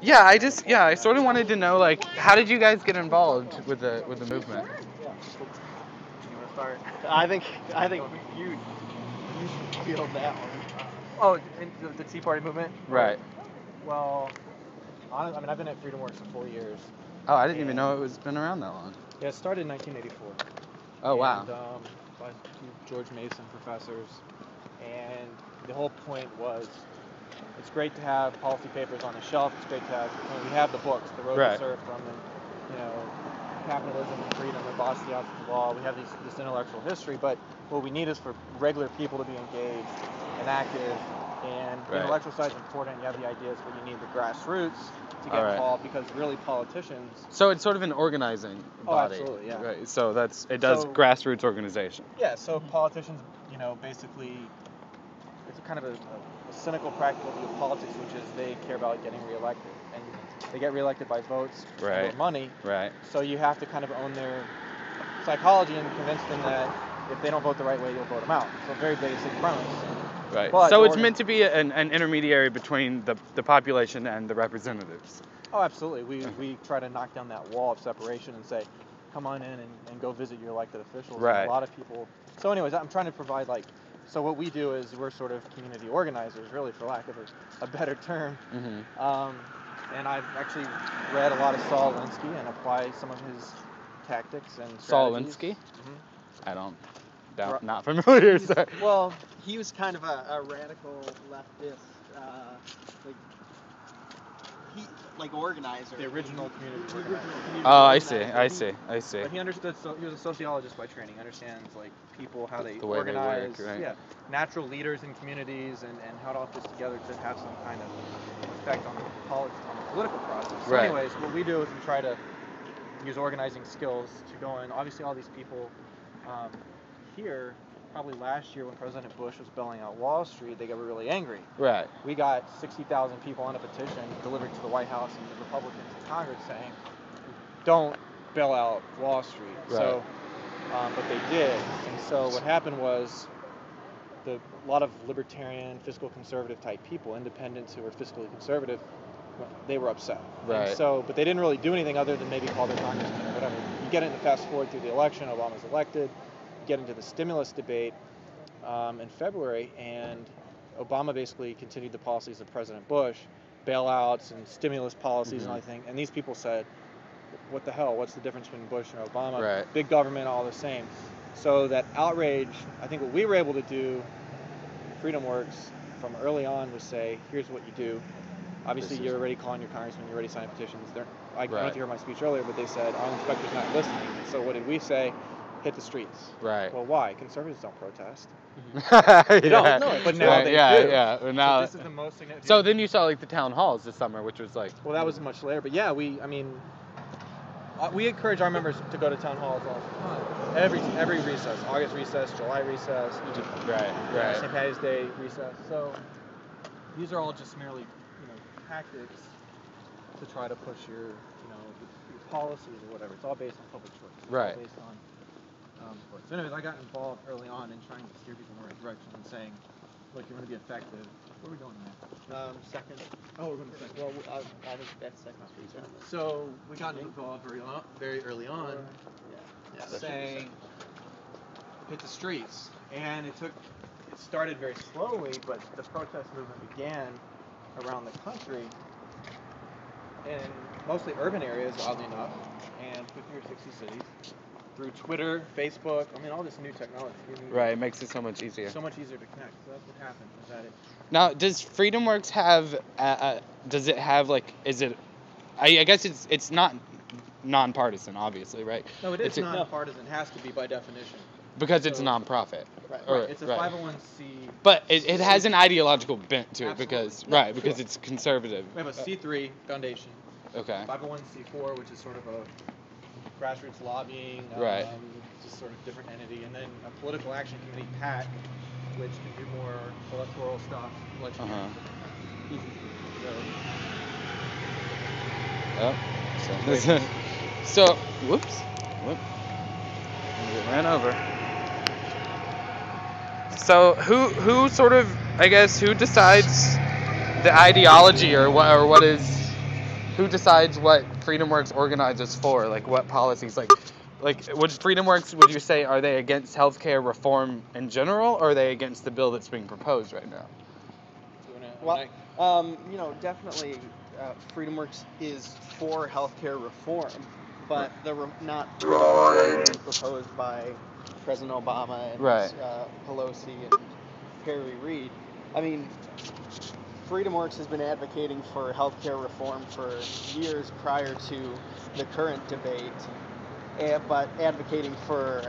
I sort of wanted to know, like, how did you guys get involved with the movement? Yeah. You want to start? I think you field that one. Oh, the Tea Party movement? Right. Well, honestly, I mean, I've been at FreedomWorks for 4 years. Oh, I didn't even know it was been around that long. Yeah, it started in 1984. Oh, wow. And, by two George Mason professors. And the whole point was, it's great to have policy papers on the shelf. It's great to have, we have the books, The Road to Serfdom, and, Capitalism and Freedom, and Bastiat's Law. We have this intellectual history, but what we need is for regular people to be engaged and active. And the intellectual side is important. You have the ideas, but you need the grassroots to get involved, because really politicians. So it's sort of an organizing body. Oh, absolutely, yeah. Right. So it does grassroots organization. Yeah. So politicians, basically, it's kind of a cynical, practical view of politics, which is they care about getting reelected, and they get reelected by votes or money. Right. So you have to kind of own their psychology and convince them that if they don't vote the right way, you'll vote them out. So very basic premise. Right. But so it's meant to be an intermediary between the population and the representatives. Oh, absolutely. We try to knock down that wall of separation and say, come on in and go visit your elected officials. Right. And a lot of people. So anyways, I'm trying to provide so what we do is we're sort of community organizers, really, for lack of a better term. Mm-hmm. And I've actually read a lot of Saul Alinsky and apply some of his tactics and strategies. Saul Alinsky? Mm-hmm. I don't. Not familiar. Sorry. Well, he was kind of a radical leftist, organizer. The original community organizer. Oh, I see. But he understood. So he was a sociologist by training. Understands people, how they way organize. They work, right? Yeah, natural leaders in communities, and how it all fits together to have some kind of effect on the political process. So anyways, what we do is we try to use organizing skills to go in. Obviously, all these people. Here, probably last year when President Bush was bailing out Wall Street, they got really angry. Right. We got 60,000 people on a petition delivered to the White House and the Republicans in Congress saying, don't bail out Wall Street. Right. So, but they did. And so what happened was a lot of libertarian, fiscal conservative type people, independents who were fiscally conservative, they were upset. Right. And so, but they didn't really do anything other than maybe call their congressman or whatever. You get into fast forward through the election, Obama's elected. Get into the stimulus debate in February, and Obama basically continued the policies of President Bush, bailouts and stimulus policies and everything. And these people said, what the hell? What's the difference between Bush and Obama? Right. Big government, all the same. So that outrage, I think what we were able to do, FreedomWorks, from early on was say, here's what you do. Obviously, you're already calling your congressman, you're already signing petitions. I don't know if you heard my speech earlier, but they said, our inspector's not listening. So what did we say? Hit the streets. Right. Well, why? Conservatives don't protest. They don't. No, but now they do. Yeah. Now, so this is the most significant. So then you saw the town halls this summer, which was Well, that was much later. But yeah, we encourage our members to go to town halls all the time. Every recess, August recess, July recess, right. St. Patty's Day recess. So these are all just merely tactics to try to push your your policies or whatever. It's all based on public choice. It's all based on. So anyways, I got involved early on in trying to steer people in the right direction and saying, look, you're going to be effective. What are we doing now? Second. Oh, we're going to second. Well, I think that's second speech. So we got involved very early on, saying, hit the streets. And it started very slowly, but the protest movement began around the country in mostly urban areas, oddly enough, and 50 or 60 cities. Through Twitter, Facebook, all this new technology. Right, it makes it so much easier. So much easier to connect. So that's what happened. Now, does FreedomWorks have, is it, I guess it's not nonpartisan, obviously, right? No, it's nonpartisan. It has to be by definition. Because it's a nonprofit. Right. It's a 501c. But it has an ideological bent to it because it's conservative. We have a C3 foundation. Okay. 501c4, which is sort of a grassroots lobbying, just sort of different entity, and then a political action committee, PAC, which can do more electoral stuff, election. So, whoops, it ran over. So who sort of, I guess, who decides the ideology or what is? who decides what FreedomWorks organizes for? Like what policies? Like would FreedomWorks, would you say, are they against healthcare reform in general, or are they against the bill that's being proposed right now? Well, definitely FreedomWorks is for healthcare reform, but not proposed by President Obama and Pelosi and Harry Reid. I mean, FreedomWorks has been advocating for healthcare reform for years prior to the current debate, but advocating for